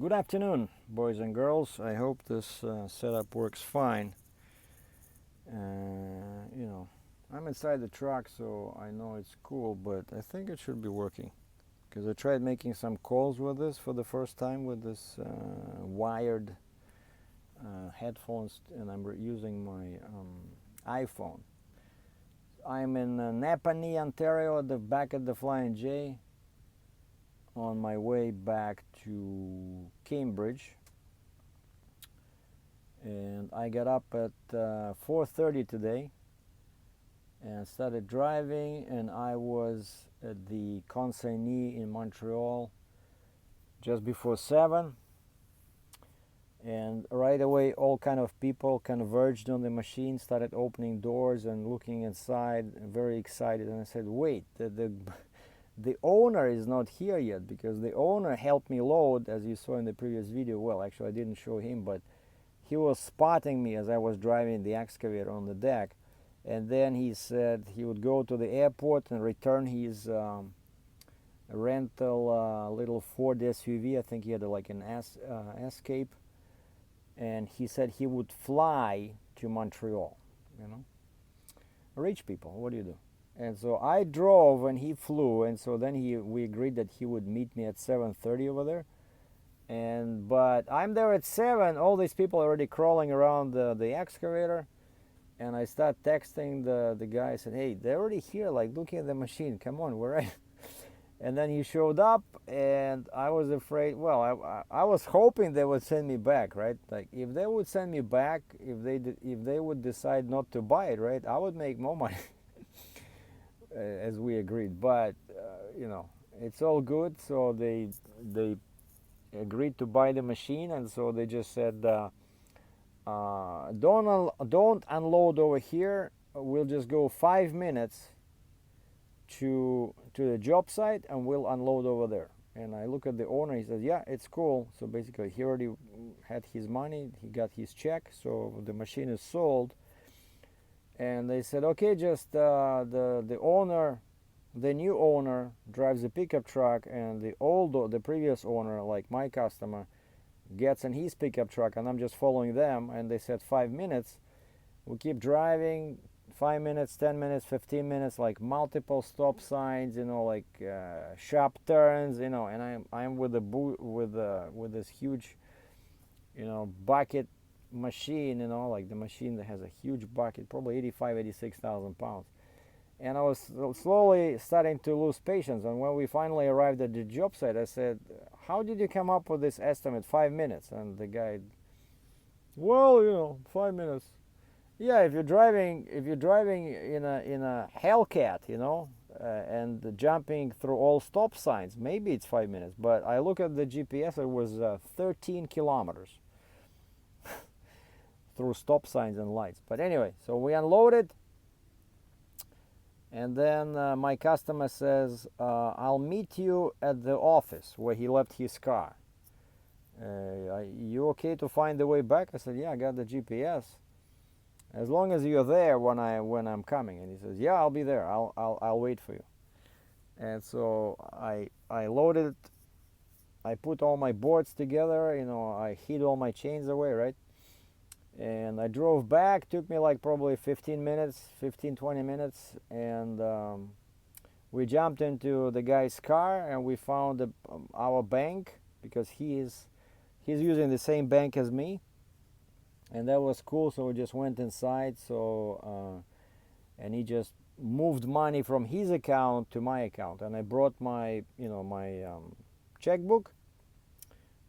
Good afternoon, boys and girls. I hope this setup works fine. You know, I'm inside the truck, so I know it's cool, but I think it should be working. Because I tried making some calls with this for the first time with this wired headphones, and I'm using my iPhone. I'm in Napanee, Ontario, at the back of the Flying J, on my way back to Cambridge. And I got up at 4:30 today and started driving, and I was at the consignee in Montreal just before 7, and right away all kind of people converged on the machine, started opening doors and looking inside, very excited. And I said, wait, the owner is not here yet, because the owner helped me load, as you saw in the previous video. Well, actually I didn't show him, but he was spotting me as I was driving the excavator on the deck. And then he said he would go to the airport and return his rental little Ford SUV. I think he had like an Escape. And he said he would fly to Montreal. You know, rich people, what do you do? And so I drove and he flew. And so then we agreed that he would meet me at 7:30 over there. But I'm there at 7. All these people are already crawling around the excavator, and I start texting the guy. I said, hey, they're already here, like looking at the machine. Come on, we're right. And then he showed up, and I was afraid. Well, I was hoping they would send me back, right? Like if they would send me back, if they would decide not to buy it, right, I would make more money, as we agreed. But you know, it's all good. So they agreed to buy the machine, and so they just said, don't unload over here. We'll just go 5 minutes to the job site, and we'll unload over there. And I look at the owner. He says, yeah, it's cool. So basically he already had his money, he got his check, so the machine is sold. And they said, okay, just the owner, the new owner, drives the pickup truck, and the previous owner, like my customer, gets in his pickup truck, and I'm just following them. And they said 5 minutes. We keep driving. 5 minutes, 10 minutes, 15 minutes, like multiple stop signs, you know, like sharp turns, you know. And I'm with with this huge, you know, bucket machine, you know, like the machine that has a huge bucket, probably 86,000 pounds. And I was slowly starting to lose patience. And when we finally arrived at the job site, I said, how did you come up with this estimate, 5 minutes? And the guy, well, you know, 5 minutes. Yeah, if you're driving in a Hellcat, you know, and jumping through all stop signs, maybe it's 5 minutes. But I look at the GPS, it was 13 kilometers through stop signs and lights. But anyway, so we unloaded. And then my customer says, I'll meet you at the office where he left his car. You okay to find the way back? I said, yeah, I got the GPS. As long as you're there when I'm coming. And he says, yeah, I'll be there. I'll wait for you. And so I loaded. I put all my boards together. You know, I hid all my chains away, right? And I drove back. Took me like probably 20 minutes. And we jumped into the guy's car, and we found our bank, because he's using the same bank as me. And that was cool. So we just went inside. So and he just moved money from his account to my account, and I brought my checkbook,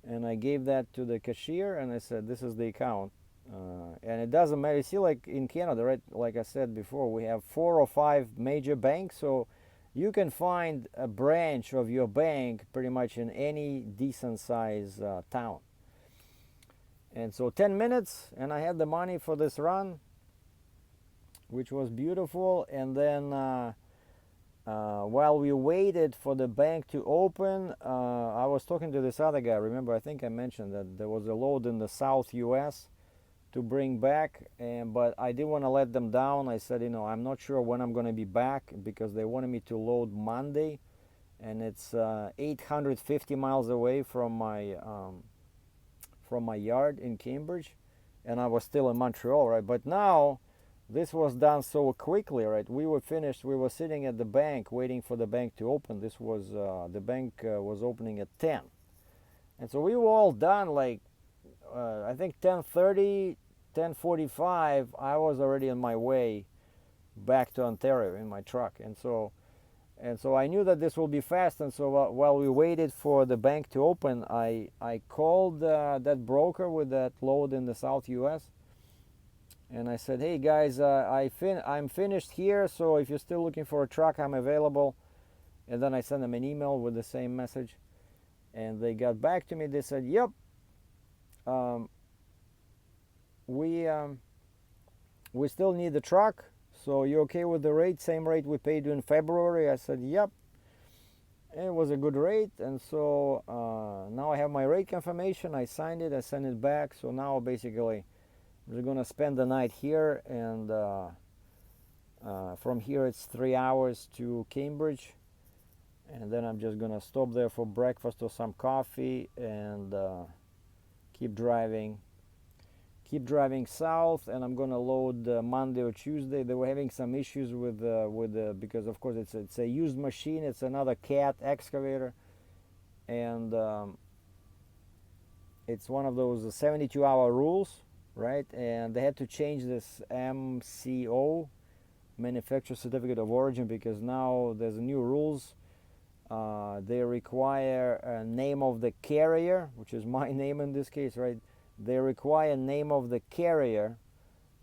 and I gave that to the cashier, and I said, this is the account. And it doesn't matter. You see, like in Canada, right, like I said before, we have 4 or 5 major banks. So you can find a branch of your bank pretty much in any decent size town. And so 10 minutes, and I had the money for this run, which was beautiful. And then while we waited for the bank to open, I was talking to this other guy. Remember, I think I mentioned that there was a load in the South US to bring back, but I didn't want to let them down. I said, you know, I'm not sure when I'm going to be back, because they wanted me to load Monday, and it's 850 miles away from my from my yard in Cambridge, and I was still in Montreal, right? But now this was done so quickly, right? We were finished. We were sitting at the bank waiting for the bank to open. This was the bank was opening at 10, and so we were all done like I think 10:30, 10:45. I was already on my way back to Ontario in my truck, and so I knew that this will be fast. And so while we waited for the bank to open, I called that broker with that load in the South U.S. and I said, hey guys, I'm finished here, so if you're still looking for a truck, I'm available. And then I sent them an email with the same message, and they got back to me. They said, yep, we still need the truck, so you okay with the rate, same rate we paid you in February? I said, yep. And it was a good rate, and so now I have my rate confirmation. I signed it, I sent it back. So now basically we're gonna spend the night here, and from here it's 3 hours to Cambridge, and then I'm just gonna stop there for breakfast or some coffee, and keep driving south. And I'm gonna load Monday or Tuesday. They were having some issues with because of course it's a used machine. It's another CAT excavator, and it's one of those 72-hour rules, right? And they had to change this MCO, Manufacturer Certificate of Origin, because now there's new rules. They require a name of the carrier, which is my name in this case, right? They require name of the carrier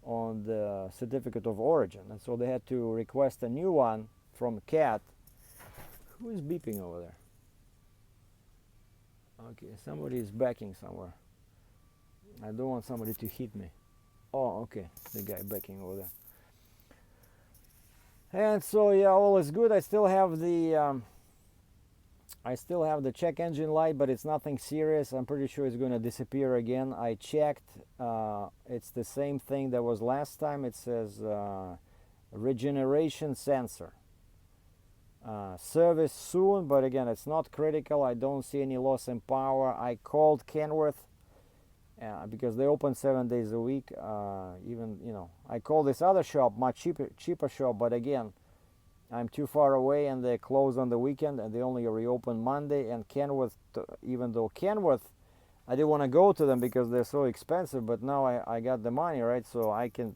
on the certificate of origin, and so they had to request a new one from CAT. Who is beeping over there? Okay, somebody is backing somewhere. I don't want somebody to hit me. Oh, okay, the guy backing over there. And so yeah, all is good. I still have the check engine light, but it's nothing serious. I'm pretty sure it's going to disappear again. I checked. It's the same thing that was last time. It says regeneration sensor. Service soon, but again, it's not critical. I don't see any loss in power. I called Kenworth because they open 7 days a week. I called this other shop, much cheaper shop, but again, I'm too far away, and they close on the weekend, and they only reopen Monday. And Kenworth, even though Kenworth, I didn't want to go to them because they're so expensive, but now I got the money, right? So I can,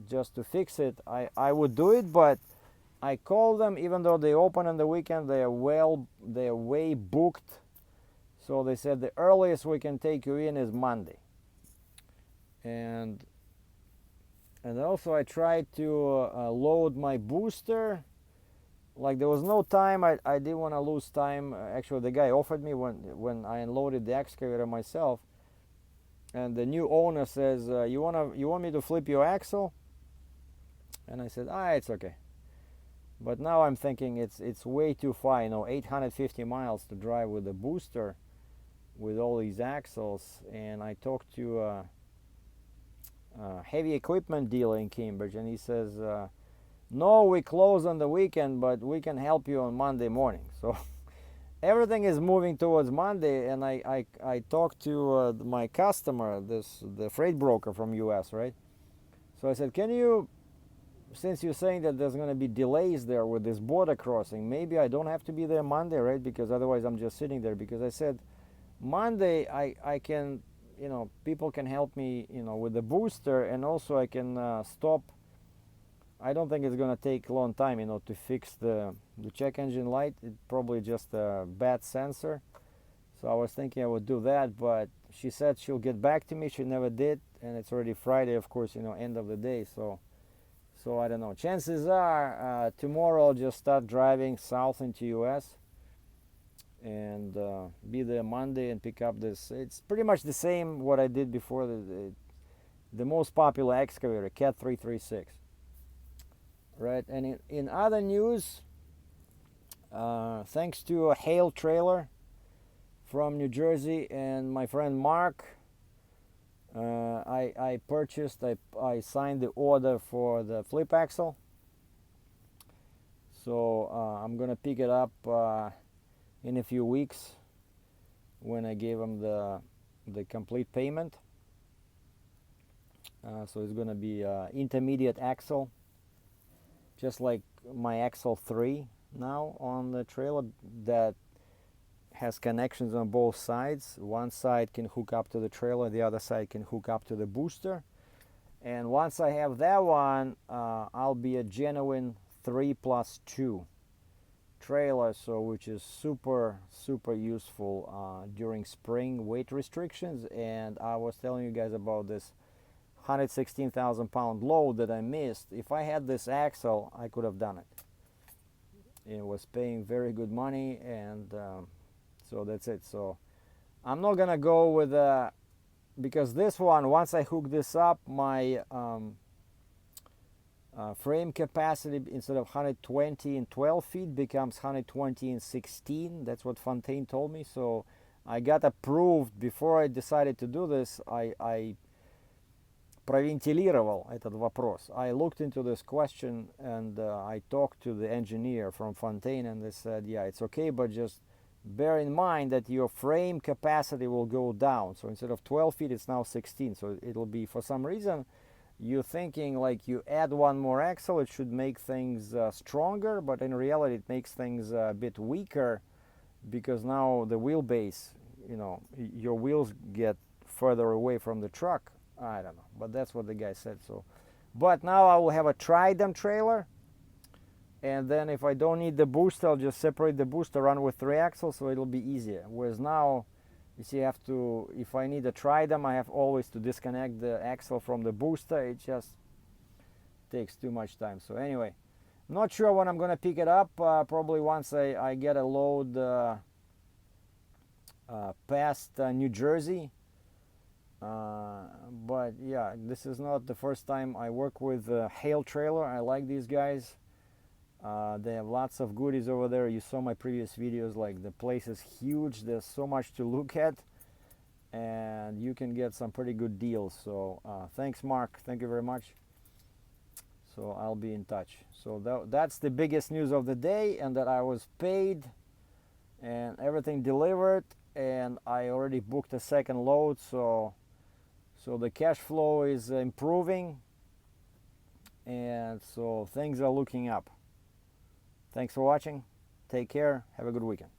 just to fix it, I would do it, but I called them. Even though they open on the weekend, they're way booked. So they said the earliest we can take you in is Monday. And also I tried to load my booster. Like, there was no time. I didn't want to lose time. Actually, the guy offered me when I unloaded the excavator myself, and the new owner says, you want me to flip your axle? And I said, it's okay. But now I'm thinking it's way too far, 850 miles to drive with a booster with all these axles. And I talked to a heavy equipment dealer in Cambridge, and he says, no, we close on the weekend, but we can help you on Monday morning. So everything is moving towards Monday. And I talked to my customer, the freight broker from US, right? So I said, can you, since you're saying that there's going to be delays there with this border crossing, maybe I don't have to be there Monday, right? Because otherwise I'm just sitting there. Because I said Monday I can, people can help me, with the booster, and also I can stop. I don't think it's going to take a long time, to fix the check engine light. It's probably just a bad sensor. So I was thinking I would do that, but she said she'll get back to me. She never did, and it's already Friday, of course, end of the day. So I don't know. Chances are tomorrow I'll just start driving south into US and be there Monday and pick up this. It's pretty much the same what I did before, the most popular excavator, CAT 336. Right, and in other news, thanks to a hail trailer from New Jersey and my friend Mark, I signed the order for the flip axle. So I'm gonna pick it up in a few weeks when I gave him the the complete payment. So it's gonna be intermediate axle, just like my axle 3 now on the trailer, that has connections on both sides. One side can hook up to the trailer, the other side can hook up to the booster. And once I have that one, I'll be a genuine 3+2 trailer, so which is super useful during spring weight restrictions. And I was telling you guys about this 116,000 pound load that I missed. If I had this axle, I could have done it. It was paying very good money, and so that's it. So I'm not gonna go with because this one, once I hook this up, my frame capacity, instead of 120 in 12 feet, becomes 120 in 16. That's what Fontaine told me. So I got approved before I decided to do this. I провентилировал этот вопрос. I looked into this question, and I talked to the engineer from Fontaine, and they said, yeah, it's okay, but just bear in mind that your frame capacity will go down. So instead of 12 feet, it's now 16. So it'll be, for some reason, you're thinking like you add one more axle, it should make things stronger, but in reality, it makes things a bit weaker, because now the wheelbase, you know, your wheels get further away from the truck. I don't know, but that's what the guy said. So, but now I will have a Tridem trailer, and then if I don't need the booster, I'll just separate the booster, run with 3 axles, so it'll be easier. Whereas now, you see, I have to, if I need a Tridem, I have always to disconnect the axle from the booster. It just takes too much time. So anyway, not sure when I'm gonna pick it up. Probably once I get a load past New Jersey. But yeah, this is not the first time I work with Hail Trailer. I like these guys. They have lots of goodies over there. You saw my previous videos, like the place is huge. There's so much to look at, and you can get some pretty good deals. So thanks, Mark. Thank you very much. So I'll be in touch. So that's the biggest news of the day, and that I was paid and everything delivered, and I already booked a second load. So the cash flow is improving, and so things are looking up. Thanks for watching. Take care. Have a good weekend.